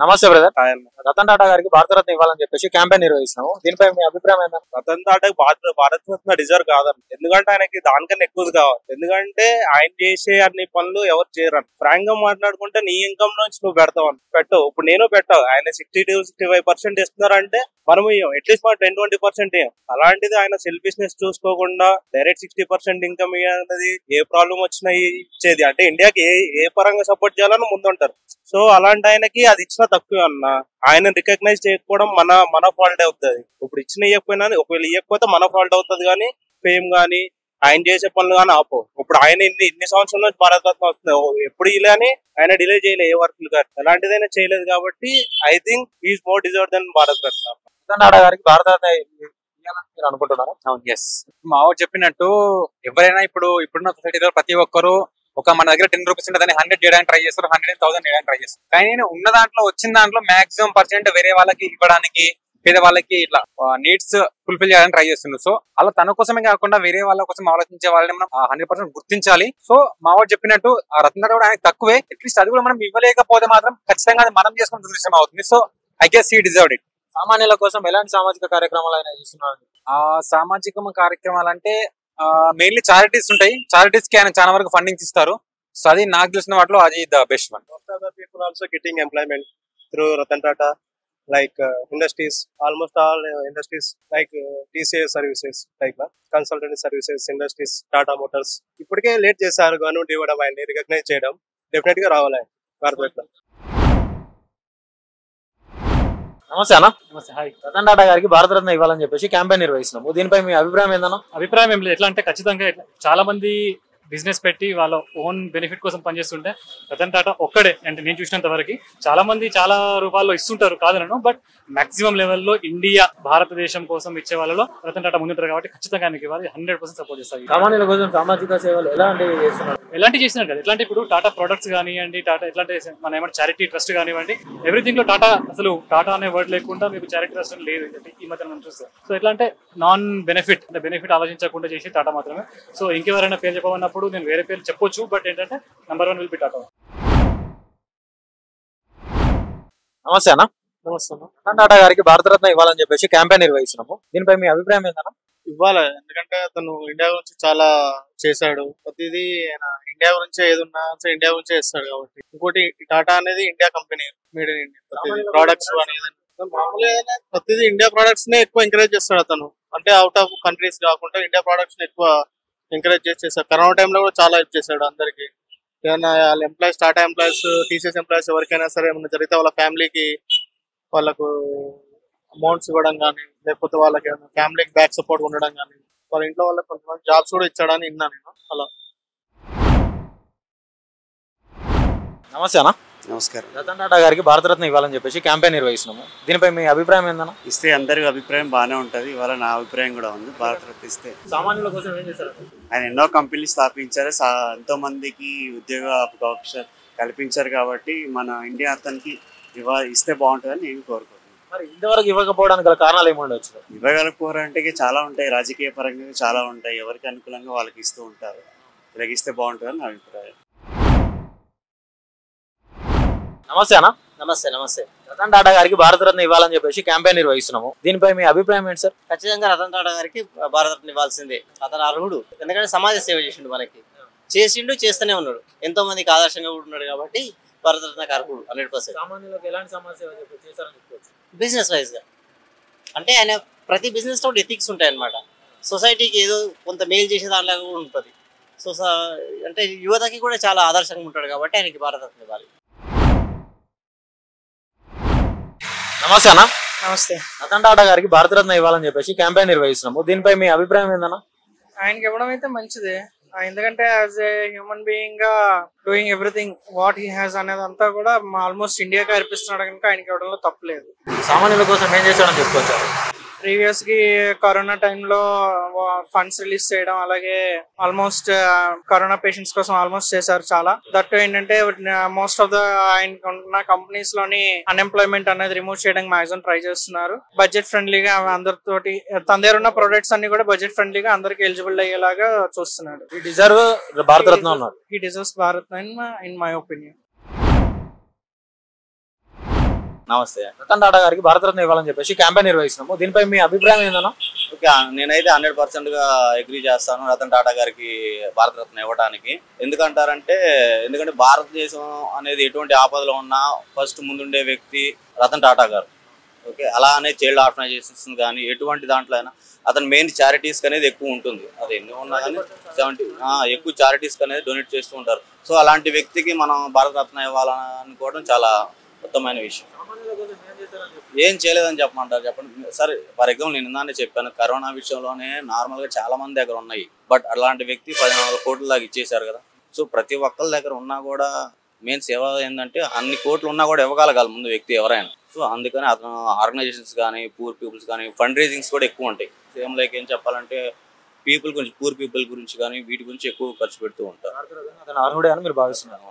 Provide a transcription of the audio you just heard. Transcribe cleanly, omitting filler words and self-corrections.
నమస్తే బ్రదర్. రతన్ టాటా గారికి భారతరత్న ఇవ్వాలని చెప్పేసి క్యాంపెయిన్ నిర్వహిస్తున్నాము. దీనిపై మీ అభిప్రాయం ఏంటంటే? రతన్ టాటాకి భారతరత్న డిజర్వ్ కాదని, ఎందుకంటే ఆయనకి దానికన్నా ఎక్కువ కావాలి. ఎందుకంటే ఆయన చేసే అన్ని పనులు ఎవరు చేయరని. ఫ్రాంక్ గా మాట్లాడుకుంటే నీ ఇన్కమ్ నుంచి నువ్వు పెట్టవు. ఇప్పుడు నేను పెట్టావు. ఆయన 60-65% ఇస్తున్నారంటే మనం అట్లీస్ట్ మనం 10-20% అలాంటిది ఆయన సెల్ఫిష్నెస్ చూసుకోకుండా డైరెక్ట్ 60% ఇన్కమ్ అనేది ఏ ప్రాబ్లం వచ్చినా ఇచ్చేది. అంటే ఇండియాకి ఏ పరంగా సపోర్ట్ చేయాలని ముందుంటారు. సో అలాంటి ఆయనకి అది ఇచ్చినా తక్కువ అన్న. ఆయన రికగ్నైజ్ చేయకపోవడం మన ఫాల్ట్ అవుతుంది. ఇప్పుడు ఇచ్చిన ఇవ్వకపోయినా, ఒకవేళ ఇవ్వకపోతే మన ఫాల్ట్ అవుతుంది. కానీ ఫేమ్ గానీ ఆయన చేసే పనులు కానీ ఆపో. ఇప్పుడు ఆయన ఇన్ని సంవత్సరాల నుంచి భారతరత్న వస్తుంది. ఎప్పుడు ఇలాని ఆయన డిలే చేయలేదు ఏ వర్క్లు కానీ, ఎలాంటిదైనా చేయలేదు. కాబట్టి I think is more deserve than Bharat Ratna. Ratan Tata గారికి భారతరత్న మీరు అనుకుంటున్నారా? ఎస్, మావాడు చెప్పినట్టు ఎవరైనా ఇప్పుడున్న సొసైటీలో ప్రతి ఒక్కరు మన దగ్గర 10 రూపీస్ ఉంటే దాన్ని 100 చేయడానికి ట్రై చేస్తారు, 100,000 చేయడానికి ట్రై చేస్తారు. కానీ ఉన్న దాంట్లో వచ్చిన దాంట్లో మాక్సిమం % వేరే వాళ్ళకి ఇవ్వడానికి, పేదవాళ్ళకి ఇట్లా నీడ్స్ ఫుల్ఫిల్ చేయడానికి ట్రై చేస్తున్నారు. సో అలా తన కోసమే కాకుండా వేరే వాళ్ళ కోసం ఆలోచించే వాళ్ళని మనం 100% గుర్తించాలి. సో మావాడు చెప్పినట్టు ఆ రతన్ టాటా కూడా ఆయనకు తక్కువే. అట్లీస్ట్ అది కూడా మనం ఇవ్వలేకపోతే మాత్రం ఖచ్చితంగా అది మనం చేసుకున్న దురదృష్టం అవుతుంది. So I guess he deserved it. సామాన్యుల కోసం ఎలాంటి సామాజిక కార్యక్రమాలు ఆయన చేస్తున్నారు? సామాజిక కార్యక్రమాలు అంటే మెయిన్లీ చారిటీస్ ఉంటాయి. చారిటీస్ కి ఆయన చాలా వరకు ఫండింగ్స్ ఇస్తారు. సో అది నాకు తెలిసిన వాటిలో అది the best one. People also getting employment through Ratan Tata, like industries, almost all industries like TCS services, like consultancy services industries, Tata Motors ఇప్పటికే లేట్ చేశారు. గవర్నమెంట్ ఇవ్వడం, ఆయన్ని రికగ్నైజ్ చేయడం డెఫినెట్ గా రావాలి భారతరత్న. నమస్తే అన్న. రతన్ టాటా గారికి భారతరత్న ఇవ్వాలని చెప్పేసి క్యాంపెయిన్ నిర్వహిస్తున్నాము. దీనిపై మీ అభిప్రాయం ఏందన్నా? అభిప్రాయం ఏం లేదు. ఎట్లా అంటే ఖచ్చితంగా చాలా మంది బిజినెస్ పెట్టి వాళ్ళ ఓన్ బెనిఫిట్ కోసం పనిచేస్తుంటే రతన్ టాటా ఒక్కడే, అంటే నేను చూసినంత వరకు చాలా మంది చాలా రూపాల్లో ఇస్తుంటారు కాదనను, బట్ మాక్సిమం లెవెల్లో ఇండియా భారతదేశం కోసం ఇచ్చే వాళ్ళలో రతన్ టాటా ముందుంటారు. కాబట్టి ఖచ్చితంగా ఆయనకి ఇవ్వాలి, 100% సపోర్ట్ చేస్తారు. సామాన్యుల కోసం సామాజిక సేవలు ఎలాంటివి చేస్తున్నారు? ఎలాంటి చేసినారు కదా, ఎట్లాంటి ఇప్పుడు టాటా ప్రొడక్ట్స్ కానివ్వండి, టాటా ఎట్లాంటి మన ఏమంటే చారిటీ ట్రస్ట్ కానివ్వండి, ఎవ్రీథింగ్ లో టాటా, అసలు టాటా అనే వర్డ్ లేకుండా మీకు చారిటీ ట్రస్ట్ అని లేదు ఈ మధ్య మనం చూస్తాం. సో ఎట్లా అంటే నాన్ బెనిఫిట్, అంటే బెనిఫిట్ ఆలోచించకుండా చేసి టాటా మాత్రమే. సో ఇంకెవరైనా పేరు చెప్పమన్నప్పుడు నేను వేరే పేరు చెప్పొచ్చు, బట్ ఏంటంటే నంబర్ 1 విల్ బి టాటా. నమస్తే అన్న. నమస్తే. రతన్ టాటా గారికి భారతరత్న ఇవ్వాలని చెప్పేసి క్యాంపెయిన్ నిర్వహిస్తున్నాము. దీనిపై మీ అభిప్రాయం ఏందన్నా? ఇవ్వాలి, ఎందుకంటే అతను ఇండియా గురించి చాలా చేశాడు. ప్రతిదీ ఆయన ఇండియా గురించి ఏదున్నా ఇండియా గురించే చేస్తాడు. కాబట్టి ఇంకోటి టాటా అనేది India company, made in India. ప్రతిదీ ప్రొడక్ట్స్ అనేది మామూలుగా ప్రతిదీ ఇండియా ప్రొడక్ట్స్ నే ఎక్కువ ఎంకరేజ్ చేస్తాడు అతను. అంటే అవుట్ ఆఫ్ కంట్రీస్ కాకుండా ఇండియా ప్రొడక్ట్స్ ని ఎక్కువ ఎంకరేజ్ చేశారు. కరోనా టైంలో కూడా చాలా హెల్ప్ చేశాడు అందరికి. ఏదైనా వాళ్ళ employees, Tata employees, TCS employees ఎవరికైనా సరే ఏమైనా జరిగితే వాళ్ళ ఫ్యామిలీకి వాళ్ళకు అమౌంట్స్ ఇవ్వడం కానీ, లేకపోతే వాళ్ళకి ఫ్యామిలీకి బ్యాక్ సపోర్ట్ ఉండడం కానీ, వాళ్ళ ఇంట్లో వాళ్ళకి కొంతమంది జాబ్స్ కూడా ఇచ్చాడని విన్నా నేను. అలా. నమస్తే అన్న. నమస్కారం. రతన్ టాటా గారికి భారతరత్న ఇవ్వాలని చెప్పేసి క్యాంపెయిన్ నిర్వహిస్తున్నాము. దీనిపై మీ అభిప్రాయం ఏందన్నా? ఇస్తే అందరి అభిప్రాయం బాగానే ఉంటది. ఇవాళ నా అభిప్రాయం కూడా ఉంది. భారతరత్న ఇస్తే సామాన్యుల కోసం ఏం చేశారు? ఆయన ఎన్నో కంపెనీలు స్థాపించారు, ఎంతో మందికి ఉద్యోగ అవకాశం కల్పించారు. కాబట్టి మన ఇండియా అతనికి ఇస్తే బాగుంటుందని నేను కోరుకుంటున్నాను. మరి ఇంతవరకు ఇవ్వకపోవడానికి గల కారణాలు ఏముండొచ్చు? ఇవ్వగలపోరంటే చాలా ఉంటాయి, రాజకీయ పరంగా చాలా ఉంటాయి. ఎవరికి అనుకూలంగా వాళ్ళకి ఇస్తూ ఉంటారు. ఇలాగిస్తే బాగుంటుందని నా అభిప్రాయం. నమస్తే అన్న. నమస్తే. రతన్ టాటా గారికి భారతరత్న ఇవ్వాలని చెప్పేసి క్యాంపెయిన్ నిర్వహిస్తున్నాము. దీనిపై మీ అభిప్రాయం ఏంటి సార్? ఖచ్చితంగా రతన్ టాటా గారికి భారతరత్న ఇవ్వాల్సిందే. అతను అర్హుడు, ఎందుకంటే సమాజ సేవ చేసిండు, మనకి చేస్తూనే ఉన్నాడు. ఎంతో మందికి ఆదర్శంగా కూడా ఉన్నాడు. కాబట్టి భారతరత్నకు అర్హుడు 100%. సామాన్యులకు ఎలాంటి సమాజ సేవ చేశారని చెప్పుకోవచ్చు? బిజినెస్ వైజ్ గా అంటే ఆయన ప్రతి బిజినెస్ లో ఎథిక్స్ ఉంటాయి అన్నమాట. సొసైటీకి ఏదో కొంత మేలు చేసే దానిలాగా కూడా ఉంటుంది. సో అంటే యువతకి కూడా చాలా ఆదర్శంగా ఉంటాడు. కాబట్టి ఆయనకి భారతరత్న ఇవ్వాలి. నమస్తే అన్న. నమస్తే. రతన్ టాటా గారికి భారతరత్న ఇవ్వాలని చెప్పేసి క్యాంపెయిన్ నిర్వహిస్తున్నాము. దీనిపై మీ అభిప్రాయం ఏందన్నా? ఆయనకి ఇవ్వడం అయితే మంచిదే, ఎందుకంటే యాజ్ ఏ హ్యూమన్ బీయింగ్ గా doing everything what he has అనేది అంతా కూడా ఆల్మోస్ట్ ఇండియాకి అర్పిస్తున్నాడు కనుక ఆయనకి ఇవ్వడంలో తప్పలేదు. సామాన్యుల కోసం ఏం చేశాడని చెప్పుకోవచ్చు? ప్రీవియస్ కి కరోనా టైంలో ఫండ్స్ రిలీజ్ చేయడం, అలాగే ఆల్మోస్ట్ కరోనా పేషెంట్స్ కోసం ఆల్మోస్ట్ చేశారు చాలా. దట్ ఏంటంటే మోస్ట్ ఆఫ్ ద ఆయన ఉన్న కంపెనీస్ లోని అన్ఎంప్లాయ్మెంట్ అనేది రిమూవ్ చేయడానికి మాక్సిమం ట్రై చేస్తున్నారు. బడ్జెట్ ఫ్రెండ్లీగా అందరితోటి తన దగ్గర ఉన్న ప్రొడక్ట్స్ అన్ని కూడా బడ్జెట్ ఫ్రెండ్లీగా అందరికి ఎలిజిబుల్ అయ్యేలాగా చూస్తున్నాడు. హీ డిజర్వ్ భారతరత్న ఉన్నారు. He deserves Bharat in my opinion. నమస్తే. రతన్ టాటా గారికి భారతరత్న ఇవ్వాలని చెప్పేసి క్యాంపెయిన్ నిర్వహిస్తున్నాము. దీనిపై మీ అభిప్రాయం ఏందన్నా? ఓకే, నేనైతే 100% గా అగ్రీ చేస్తాను రతన్ టాటా గారికి భారతరత్న ఇవ్వడానికి. ఎందుకంటే భారతదేశం అనేది ఎటువంటి ఆపదలో ఉన్నా ఫస్ట్ ముందుండే వ్యక్తి రతన్ టాటా గారు. ఓకే, అలానే చైల్డ్ ఆర్గనైజేషన్స్ కానీ ఎటువంటి దాంట్లో అయినా అతను మెయిన్ చారిటీస్ అనేది ఎక్కువ ఉంటుంది. అది ఎన్ని ఉన్నా కానీ 70 ఎక్కువ చారిటీస్ అనేది డొనేట్ చేస్తూ ఉంటారు. సో అలాంటి వ్యక్తికి మనం భారతరత్న ఇవ్వాలనుకోవడం చాలా ఉత్తమమైన విషయం. ఏం చేయలేదని చెప్పమంటారు చెప్పండి. సరే, ఫర్ ఎగ్జాంపుల్ నేను ఇందానే చెప్పాను, కరోనా విషయంలోనే నార్మల్గా చాలా మంది దగ్గర ఉన్నాయి. బట్ అలాంటి వ్యక్తి 14 కోట్ల దాకా ఇచ్చేశారు కదా. సో ప్రతి ఒక్కరి దగ్గర ఉన్నా కూడా మెయిన్ సేవ ఏంటంటే అన్ని కోట్లు ఉన్నా కూడా ఇవ్వగలగాలి ముందు వ్యక్తి ఎవరైనా. సో అందుకని అతను ఆర్గనైజేషన్స్ కానీ పూర్ పీపుల్స్ కానీ ఫండ్ రైజింగ్స్ కూడా ఎక్కువ ఉంటాయి. సేమ్ లైక్ ఏం చెప్పాలంటే పీపుల్ గురించి పూర్ పీపుల్ గురించి కానీ వీటి గురించి ఎక్కువ ఖర్చు పెడుతూ ఉంటారు. అతను అర్హుడే అని మీరు భావిస్తున్నారు?